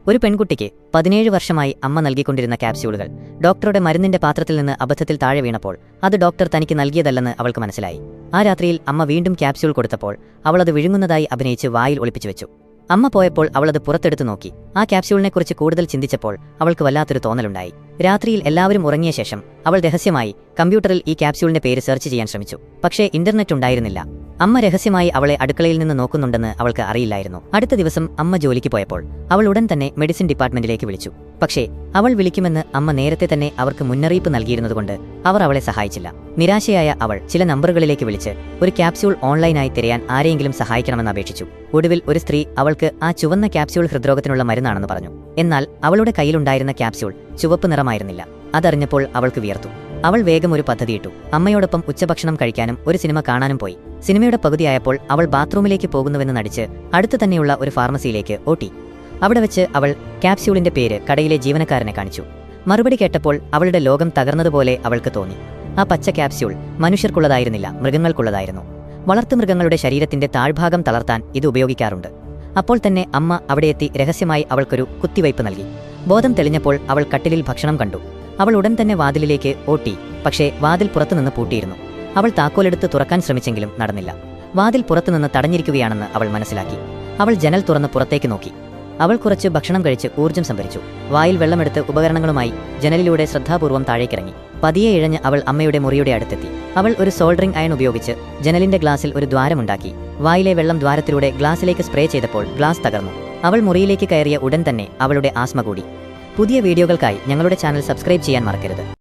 ഒരു പെൺകുട്ടിക്ക് 17 വർഷമായി അമ്മ നൽകിക്കൊണ്ടിരുന്ന ക്യാപ്സ്യൂളുകൾ ഡോക്ടറുടെ മരുന്നിന്റെ പാത്രത്തിൽ നിന്ന് അബദ്ധത്തിൽ താഴെ വീണപ്പോൾ അത് ഡോക്ടർ തനിക്ക് നൽകിയതല്ലെന്ന് അവൾക്ക് മനസ്സിലായി. ആ രാത്രിയിൽ അമ്മ വീണ്ടും ക്യാപ്സ്യൂൾ കൊടുത്തപ്പോൾ അവൾ അത് വിഴുങ്ങുന്നതായി അഭിനയിച്ച് വായിൽ ഒളിപ്പിച്ചു വെച്ചു. അമ്മ പോയപ്പോൾ അവളത് പുറത്തെടുത്തു നോക്കി. ആ ക്യാപ്സ്യൂളിനെക്കുറിച്ച് കൂടുതൽ ചിന്തിച്ചപ്പോൾ അവൾക്ക് വല്ലാത്തൊരു തോന്നലുണ്ടായി. രാത്രിയിൽ എല്ലാവരും ഉറങ്ങിയ ശേഷം അവൾ രഹസ്യമായി കമ്പ്യൂട്ടറിൽ ഈ ക്യാപ്സ്യൂളിന്റെ പേര് സെർച്ച് ചെയ്യാൻ ശ്രമിച്ചു. പക്ഷേ ഇന്റർനെറ്റ് ഉണ്ടായിരുന്നില്ല. അമ്മ രഹസ്യമായി അവളെ അടുക്കളയിൽ നിന്ന് നോക്കുന്നുണ്ടെന്ന് അവൾക്ക് അറിയില്ലായിരുന്നു. അടുത്ത ദിവസം അമ്മ ജോലിക്ക് പോയപ്പോൾ അവൾ ഉടൻ തന്നെ മെഡിസിൻ ഡിപ്പാർട്ട്മെന്റിലേക്ക് വിളിച്ചു. പക്ഷേ അവൾ വിളിക്കുമെന്ന് അമ്മ നേരത്തെ തന്നെ അവർക്ക് മുന്നറിയിപ്പ് നൽകിയിരുന്നതുകൊണ്ട് അവർ അവളെ സഹായിച്ചില്ല. നിരാശയായ അവൾ ചില നമ്പറുകളിലേക്ക് വിളിച്ച് ഒരു ക്യാപ്സ്യൂൾ ഓൺലൈനായി തിരയാൻ ആരെയെങ്കിലും സഹായിക്കണമെന്ന് അപേക്ഷിച്ചു. ഒടുവിൽ ഒരു സ്ത്രീ അവൾക്ക് ആ ചുവന്ന ക്യാപ്സ്യൂൾ ഹൃദ്രോഗത്തിനുള്ള മരുന്നാണെന്ന് പറഞ്ഞു. എന്നാൽ അവളുടെ കയ്യിലുണ്ടായിരുന്ന ക്യാപ്സ്യൂൾ ചുവപ്പ് നിറമായിരുന്നില്ല. അതറിഞ്ഞപ്പോൾ അവൾക്ക് വിയർത്തു. അവൾ വേഗം ഒരു പദ്ധതിയിട്ടു. അമ്മയോടൊപ്പം ഉച്ചഭക്ഷണം കഴിക്കാനും ഒരു സിനിമ കാണാനും പോയി. സിനിമയുടെ പകുതിയായപ്പോൾ അവൾ ബാത്റൂമിലേക്ക് പോകുന്നുവെന്ന് നടിച്ച് അടുത്തു തന്നെയുള്ള ഒരു ഫാർമസിയിലേക്ക് ഓടി. അവിടെ വെച്ച് അവൾ ക്യാപ്സ്യൂളിന്റെ പേര് കടയിലെ ജീവനക്കാരനെ കാണിച്ചു. മറുപടി കേട്ടപ്പോൾ അവളുടെ ലോകം തകർന്നതുപോലെ അവൾക്ക് തോന്നി. ആ പച്ച ക്യാപ്സ്യൂൾ മനുഷ്യർക്കുള്ളതായിരുന്നില്ല, മൃഗങ്ങൾക്കുള്ളതായിരുന്നു. വളർത്തുമൃഗങ്ങളുടെ ശരീരത്തിന്റെ താഴ്ഭാഗം തളർത്താൻ ഇത് ഉപയോഗിക്കാറുണ്ട്. അപ്പോൾ തന്നെ അമ്മ അവിടെയെത്തി രഹസ്യമായി അവൾക്കൊരു കുത്തിവയ്പ് നൽകി. ബോധം തെളിഞ്ഞപ്പോൾ അവൾ കട്ടിലിൽ ഭക്ഷണം കണ്ടു. അവൾ ഉടൻ തന്നെ വാതിലിലേക്ക് ഓടി. പക്ഷേ വാതിൽ പുറത്തുനിന്ന് പൂട്ടിയിരുന്നു. അവൾ താക്കോലെടുത്ത് തുറക്കാൻ ശ്രമിച്ചെങ്കിലും നടന്നില്ല. വാതിൽ പുറത്തുനിന്ന് തടഞ്ഞിരിക്കുകയാണെന്ന് അവൾ മനസ്സിലാക്കി. അവൾ ജനൽ തുറന്ന് പുറത്തേക്ക് നോക്കി. അവൾ കുറച്ച് ഭക്ഷണം കഴിച്ച് ഊർജ്ജം സംഭരിച്ചു. വായിൽ വെള്ളമെടുത്ത് ഉപകരണങ്ങളുമായി ജനലിലൂടെ ശ്രദ്ധാപൂർവ്വം താഴേക്കിറങ്ങി. പതിയെ ഇഴഞ്ഞ് അവൾ അമ്മയുടെ മുറിയുടെ അടുത്തെത്തി. അവൾ ഒരു സോൾഡറിംഗ് അയൺ ഉപയോഗിച്ച് ജനലിന്റെ ഗ്ലാസിൽ ഒരു ദ്വാരമുണ്ടാക്കി. വായിലെ വെള്ളം ദ്വാരത്തിലൂടെ ഗ്ലാസിലേക്ക് സ്പ്രേ ചെയ്തപ്പോൾ ഗ്ലാസ് തകർന്നു. അവൾ മുറിയിലേക്ക് കയറിയ ഉടൻ തന്നെ അവളുടെ ആസ്മ കൂടി. പുതിയ വീഡിയോകൾക്കായി ഞങ്ങളുടെ ചാനൽ സബ്സ്ക്രൈബ് ചെയ്യാൻ മറക്കരുത്.